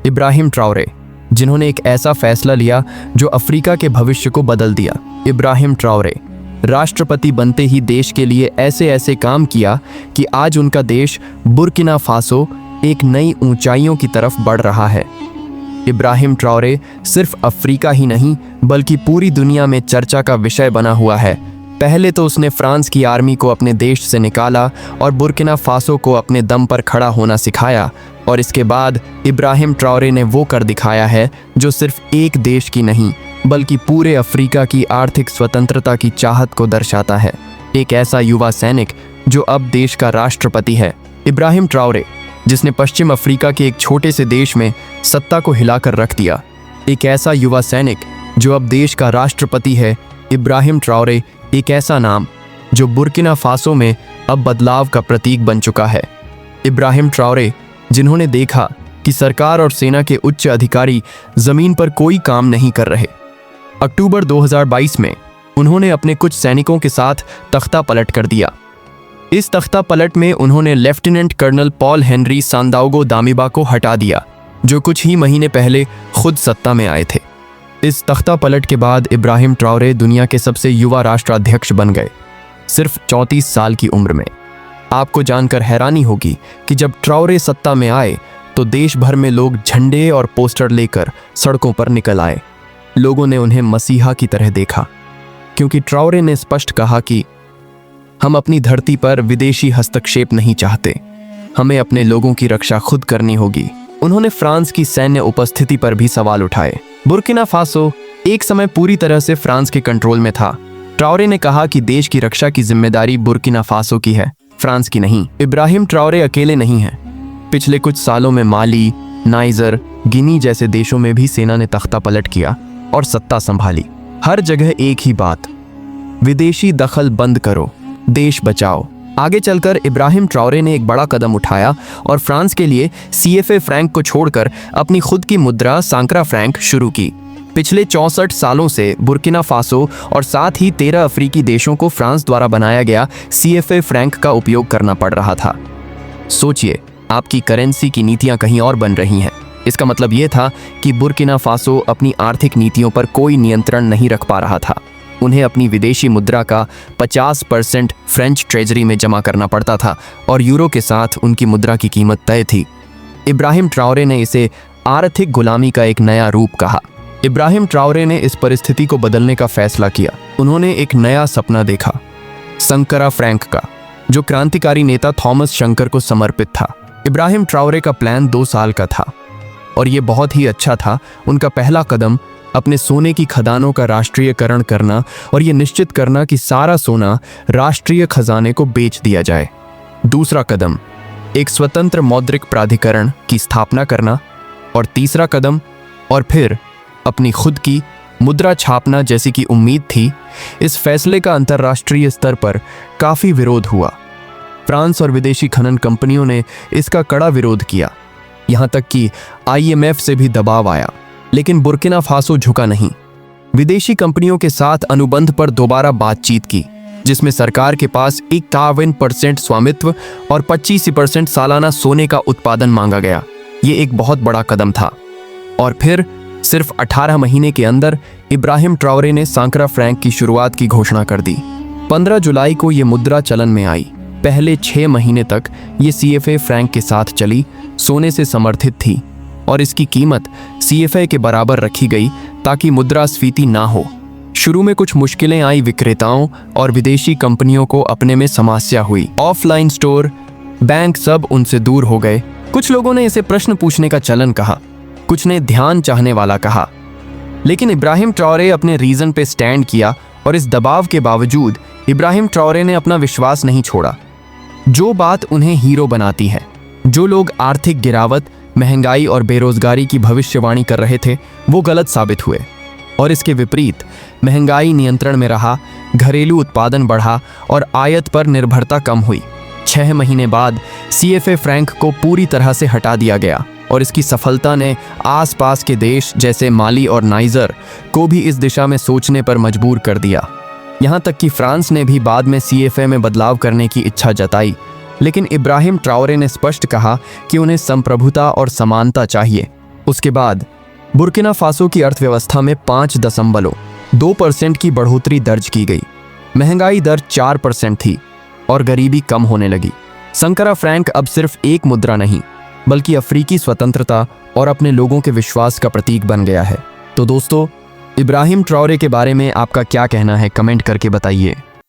Ibrahim Traore, जिन्होंने एक ऐसा फैसला लिया जो अफ्रीका के भविष्य को बदल दिया। इब्राहिम ट्राओरे राष्ट्रपति बनते ही देश के लिए ऐसे ऐसे काम किया कि आज उनका देश बुर्किना फासो एक नई ऊंचाइयों की तरफ बढ़ रहा है। इब्राहिम ट्राओरे सिर्फ अफ्रीका ही नहीं बल्कि पूरी दुनिया में चर्चा का विषय बना हुआ है। पहले तो उसने फ्रांस की आर्मी को अपने देश से निकाला और बुर्किना फासो को अपने दम पर खड़ा होना सिखाया, और इसके बाद इब्राहिम ट्राओरे ने वो कर दिखाया है जो सिर्फ एक देश की नहीं बल्कि पूरे अफ्रीका की आर्थिक स्वतंत्रता की चाहत को दर्शाता है। एक ऐसा युवा सैनिक जो अब देश का राष्ट्रपति है। इब्राहिम ट्राओरे, जिसने पश्चिम अफ्रीका के एक छोटे से देश में सत्ता को हिलाकर रख दिया। एक ऐसा युवा सैनिक जो अब देश का राष्ट्रपति है। इब्राहिम ट्राओरे एक ऐसा नाम जो बुर्किना फासो में अब बदलाव का प्रतीक बन चुका है। इब्राहिम ट्राओरे, जिन्होंने देखा कि सरकार और सेना के उच्च अधिकारी जमीन पर कोई काम नहीं कर रहे। अक्टूबर 2022 में उन्होंने अपने कुछ सैनिकों के साथ तख्ता पलट कर दिया। इस तख्ता पलट में उन्होंने लेफ्टिनेंट कर्नल पॉल हेनरी सांदाउगो दामिबा को हटा दिया, जो कुछ ही महीने पहले खुद सत्ता में आए थे। इस तख्ता पलट के बाद इब्राहिम ट्राओरे दुनिया के सबसे युवा राष्ट्राध्यक्ष बन गए, सिर्फ 34 साल की उम्र में। आपको जानकर हैरानी होगी कि जब ट्राओरे सत्ता में आए तो देश भर में लोग झंडे और पोस्टर लेकर सड़कों पर निकल आए। लोगों ने उन्हें मसीहा की तरह देखा, क्योंकि ट्राओरे ने स्पष्ट कहा कि हम अपनी धरती पर विदेशी हस्तक्षेप नहीं चाहते, हमें अपने लोगों की रक्षा खुद करनी होगी। उन्होंने फ्रांस की सैन्य उपस्थिति पर भी सवाल उठाए। बुर्किना फासो एक समय पूरी तरह से फ्रांस के कंट्रोल में था। ट्राओरे ने कहा कि देश की रक्षा की जिम्मेदारी बुर्किना फासो की है, फ्रांस की नहीं। इब्राहिम ट्राओरे अकेले नहीं हैं। पिछले कुछ सालों में माली, नाइजर, गिनी जैसे देशों में भी सेना ने तख्ता पलट किया और सत्ता संभाली। हर जगह एक ही बात, विदेशी दखल बंद करो, देश बचाओ। आगे चलकर इब्राहिम ट्राओरे ने एक बड़ा कदम उठाया और फ्रांस के लिए CFA फ्रैंक को छोड़कर अपनी खुद की मुद्रा सांक्रा फ्रैंक शुरू की। पिछले 64 सालों से बुर्किना फासो और साथ ही 13 अफ्रीकी देशों को फ्रांस द्वारा बनाया गया CFA फ्रैंक का उपयोग करना पड़ रहा था। सोचिए, आपकी करेंसी की नीतियां कहीं और बन रही हैं। इसका मतलब ये था कि बुर्किना फासो अपनी आर्थिक नीतियों पर कोई नियंत्रण नहीं रख पा रहा था। उन्हें अपनी विदेशी मुद्रा का 50% फ्रेंच ट्रेजरी में जमा करना पड़ता था और यूरो के साथ उनकी मुद्रा की कीमत तय थी। इब्राहिम ट्राओरे ने इसे आर्थिक गुलामी का एक नया रूप कहा। इब्राहिम ट्राओरे ने इस परिस्थिति को बदलने का फैसला किया। उन्होंने एक नया सपना देखा, संकरा फ्रैंक का, जो क्रांतिकारी नेता थॉमस शंकर को समर्पित था। इब्राहिम ट्राओरे का प्लान 2 साल का था और ये बहुत ही अच्छा था। उनका पहला कदम अपने सोने की खदानों का राष्ट्रीयकरण करना और ये निश्चित करना कि सारा सोना राष्ट्रीय खजाने को बेच दिया जाए। दूसरा कदम, एक स्वतंत्र मौद्रिक प्राधिकरण की स्थापना करना। और तीसरा कदम, और फिर अपनी खुद की मुद्रा छापना जैसी कि उम्मीद थी। इस फैसले का अंतर्राष्ट्रीय स्तर पर काफ़ी विरोध हुआ। फ्रांस और विदेशी खनन कंपनियों ने इसका कड़ा विरोध किया, यहाँ तक कि IMF से भी दबाव आया, लेकिन बुर्किना फासो झुका नहीं। विदेशी कंपनियों के साथ अनुबंध पर दोबारा बातचीत की, जिसमें सरकार के पास 51% स्वामित्व और 25% सालाना सोने का उत्पादन मांगा गया। ये एक बहुत बड़ा कदम था। और फिर सिर्फ 18 महीने के अंदर इब्राहिम ट्राओरे ने सांक्रा फ्रैंक की शुरुआत की घोषणा कर दी। 15 जुलाई को ये मुद्रा चलन में आई। पहले 6 महीने तक ये CFA फ्रैंक के साथ चली, सोने से समर्थित थी और इसकी कीमत CFA के बराबर रखी गई ताकि मुद्रास्फीति ना हो। शुरू में कुछ मुश्किलें आई, विक्रेताओं और विदेशी कंपनियों को अपने में समस्या हुई। ऑफलाइन स्टोर, बैंक सब उनसे दूर हो गए। कुछ लोगों ने इसे प्रश्न पूछने का चलन कहा, कुछ ने ध्यान चाहने वाला कहा। लेकिन इब्राहिम ट्राओरे अपने रीजन पे स्टैंड किया और इस दबाव के बावजूद इब्राहिम ट्राओरे ने अपना विश्वास नहीं छोड़ा। जो बात उन्हें हीरो बनाती है, जो लोग आर्थिक गिरावट, महंगाई और बेरोजगारी की भविष्यवाणी कर रहे थे, वो गलत साबित हुए। और इसके विपरीत महंगाई नियंत्रण में रहा, घरेलू उत्पादन बढ़ा और आयात पर निर्भरता कम हुई। 6 महीने बाद CFA फ्रैंक को पूरी तरह से हटा दिया गया और इसकी सफलता ने आसपास के देश जैसे माली और नाइजर को भी इस दिशा में सोचने पर मजबूर कर दिया। यहाँ तक कि फ्रांस ने भी बाद में CFA में बदलाव करने की इच्छा जताई। लेकिन इब्राहिम ट्राओरे ने स्पष्ट कहा कि उन्हें संप्रभुता और समानता चाहिए। उसके बाद बुर्किना फासो की अर्थव्यवस्था में 5.2% की बढ़ोतरी दर्ज की गई। महंगाई दर 4% थी और गरीबी कम होने लगी। संकरा फ्रैंक अब सिर्फ एक मुद्रा नहीं, बल्कि अफ्रीकी स्वतंत्रता और अपने लोगों के विश्वास का प्रतीक बन गया है। तो दोस्तों, इब्राहिम ट्राओरे के बारे में आपका क्या कहना है, कमेंट करके बताइए।